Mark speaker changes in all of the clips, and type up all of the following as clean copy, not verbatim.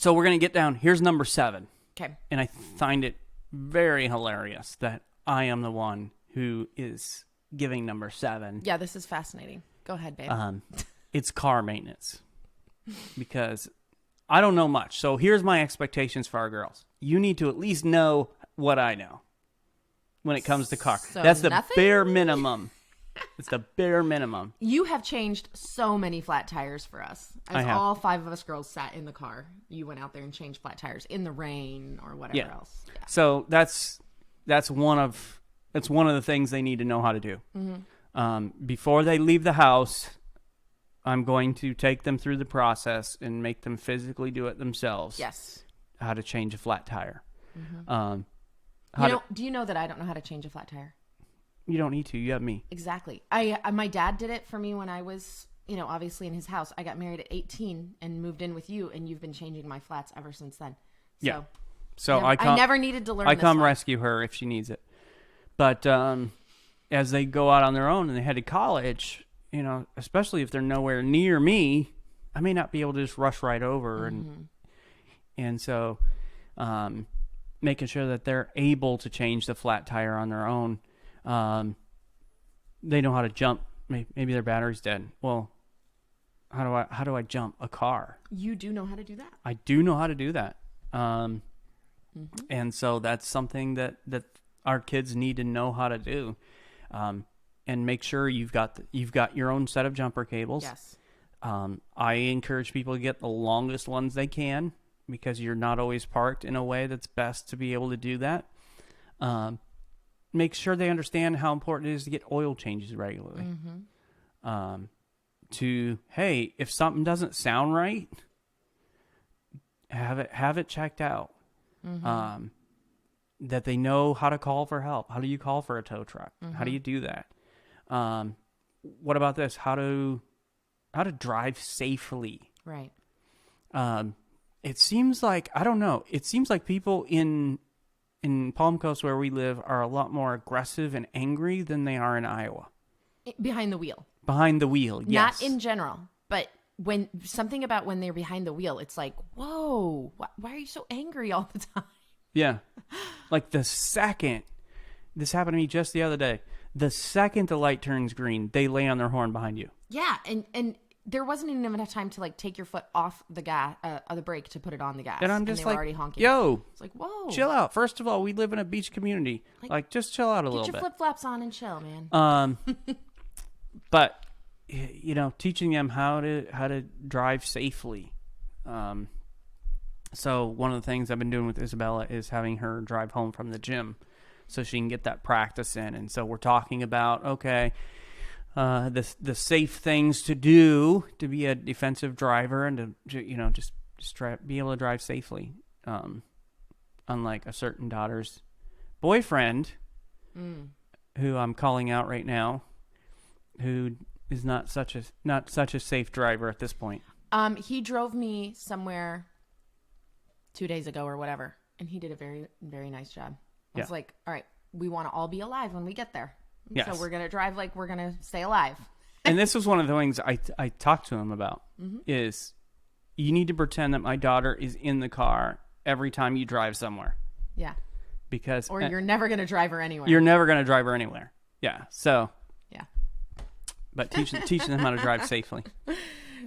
Speaker 1: So we're going to get down. Here's number 7.
Speaker 2: Okay.
Speaker 1: And I find it very hilarious that I am the one who is giving number 7.
Speaker 2: Yeah, this is fascinating. Go ahead, babe.
Speaker 1: It's car maintenance. Because I don't know much. So here's my expectations for our girls. You need to at least know what I know when it comes to car.
Speaker 2: So
Speaker 1: That's the
Speaker 2: nothing?
Speaker 1: bare minimum. It's the bare minimum.
Speaker 2: You have changed so many flat tires for us.
Speaker 1: I
Speaker 2: As
Speaker 1: have.
Speaker 2: all 5 of us girls sat in the car, you went out there and changed flat tires in the rain or whatever else. Yeah.
Speaker 1: So that's one of the things they need to know how to do. Before they leave the house, I'm going to take them through the process and make them physically do it themselves.
Speaker 2: Yes.
Speaker 1: How to change a flat tire.
Speaker 2: Do you know that I don't know how to change a flat tire?
Speaker 1: You don't need to. You have me.
Speaker 2: Exactly. My dad did it for me when I was, obviously in his house. I got married at 18 and moved in with you, and you've been changing my flats ever since then. So,
Speaker 1: Yeah. So
Speaker 2: I never needed to learn.
Speaker 1: I
Speaker 2: this
Speaker 1: come
Speaker 2: one.
Speaker 1: rescue her if she needs it. But as they go out on their own and they head to college, especially if they're nowhere near me, I may not be able to just rush right over, and so making sure that they're able to change the flat tire on their own. They know how to jump. Maybe their battery's dead. Well, how do I jump a car?
Speaker 2: You do know how to do that.
Speaker 1: I do know how to do that. And so that's something that our kids need to know how to do. And make sure you've got your own set of jumper cables.
Speaker 2: Yes.
Speaker 1: I encourage people to get the longest ones they can, because you're not always parked in a way that's best to be able to do that. Make sure they understand how important it is to get oil changes regularly. Hey, if something doesn't sound right, have it checked out. That they know how to call for help. How do you call for a tow truck? How do you do that? What about this? How to drive safely?
Speaker 2: Right.
Speaker 1: It seems like, I don't know. It seems like people in Palm Coast where we live are a lot more aggressive and angry than they are in Iowa.
Speaker 2: Behind the wheel.
Speaker 1: Behind the wheel, yes.
Speaker 2: Not in general, but when they're behind the wheel, it's like, whoa, why are you so angry all the time?
Speaker 1: Yeah. Like the second, this happened to me just the other day, the second the light turns green, they lay on their horn behind you.
Speaker 2: Yeah, and there wasn't even enough time to take your foot off the gas, the brake to put it on the gas.
Speaker 1: And I'm just
Speaker 2: they
Speaker 1: like,
Speaker 2: were already honking.
Speaker 1: Yo,
Speaker 2: it's like, whoa,
Speaker 1: chill out. First of all, we live in a beach community. Like just chill out a little bit.
Speaker 2: Get your flip flops on and chill, man.
Speaker 1: But teaching them how to drive safely. So one of the things I've been doing with Isabella is having her drive home from the gym so she can get that practice in. And so we're talking about, okay, the safe things to do to be a defensive driver and to just be able to drive safely. Unlike a certain daughter's boyfriend, who I'm calling out right now, who is not such a safe driver at this point.
Speaker 2: He drove me somewhere 2 days ago or whatever, and he did a very, very nice job. I was like, all right, we want to all be alive when we get there.
Speaker 1: Yes.
Speaker 2: So we're going to drive like we're going to stay alive.
Speaker 1: And this was one of the things I talked to him about, is you need to pretend that my daughter is in the car every time you drive somewhere.
Speaker 2: Yeah.
Speaker 1: Because...
Speaker 2: Or you're never going to drive her anywhere.
Speaker 1: You're never going to drive her anywhere. Yeah. So...
Speaker 2: Yeah.
Speaker 1: But teaching them how to drive safely.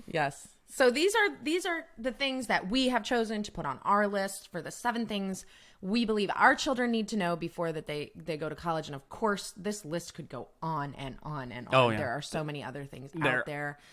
Speaker 2: Yes. So these are the things that we have chosen to put on our list for the 7 things we believe our children need to know before that they go to college. And of course, this list could go on and on and on.
Speaker 1: Oh, yeah.
Speaker 2: There are so many other things
Speaker 1: There
Speaker 2: out there.